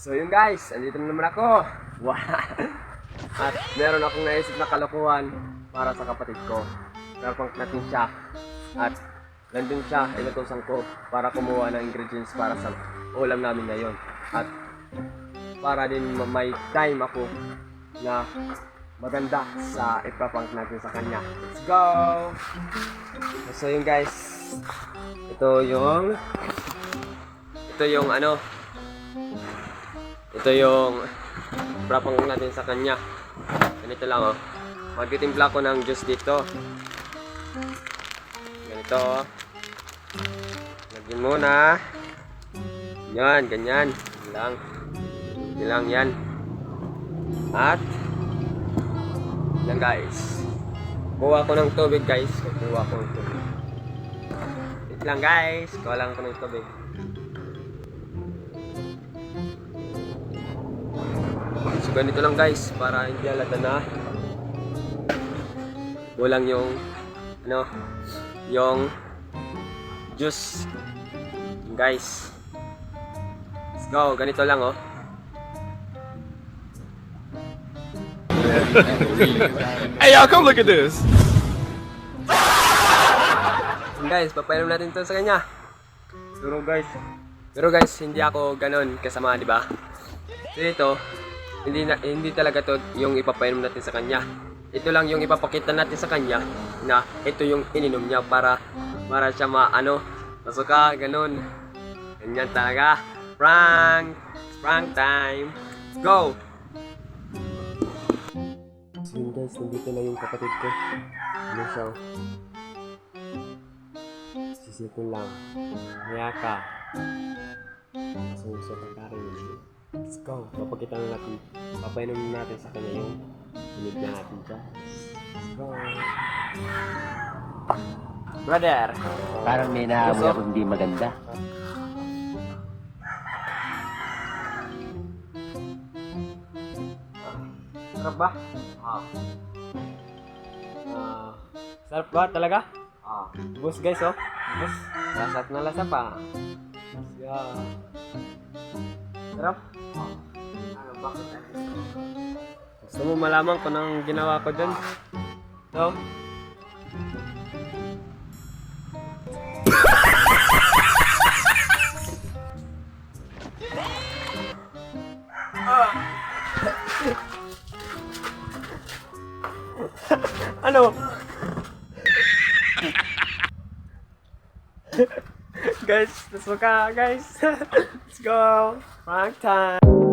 So yun guys, andito na naman ako. Wow. At meron akong naisip na kalokohan para sa kapatid ko. Prank natin siya. At nandun siya, inutusan ko para kumuha ng ingredients para sa ulam namin ngayon. At para din may time ako na maganda sa ipaprank natin sa kanya. Let's go! So yun guys, ito yung prank natin sa kanya. Ganito lang oh. Magtitimpla ko ng juice dito. Ganito oh. Lagyan muna. Yan, ganyan. Yan lang yan. At yan guys. Kuha ko ng tubig guys. Kuha ko ng tubig. Wait lang guys. Kuha lang ko ng tubig. So ganito lang guys, para hindi halata na walang yung yung juice guys. Let's go, ganito lang oh. Hey y'all, come look at this. Guys, papainom natin ito sa kanya. Pero guys, hindi ako ganon kasama, di ba? So ito, hindi talaga to yung ipapainom natin sa kanya. Ito lang yung ipapakita natin sa kanya na ito yung ininom niya para siya masuka, ganun. Ganyan talaga. Prank time. Let's go! So yun guys, nandito na yung kapatid ko. Ano siya? Sisipon lang. Maya ka. So ka rin. Let's go. Papakita na natin. Papainom natin sa kanya yung hinig na natin siya. Let's go. Brother! Parang may naamoy ako hindi maganda. Sarap ba? Sarap ba talaga? Bus guys oh. Bus. Lasat na lasa pa. Yeah. Sarap? Bakit? Gusto mo malaman kung anong ginawa ko dun? So? Ano? Guys, let's go guys. Let's go. Prank time.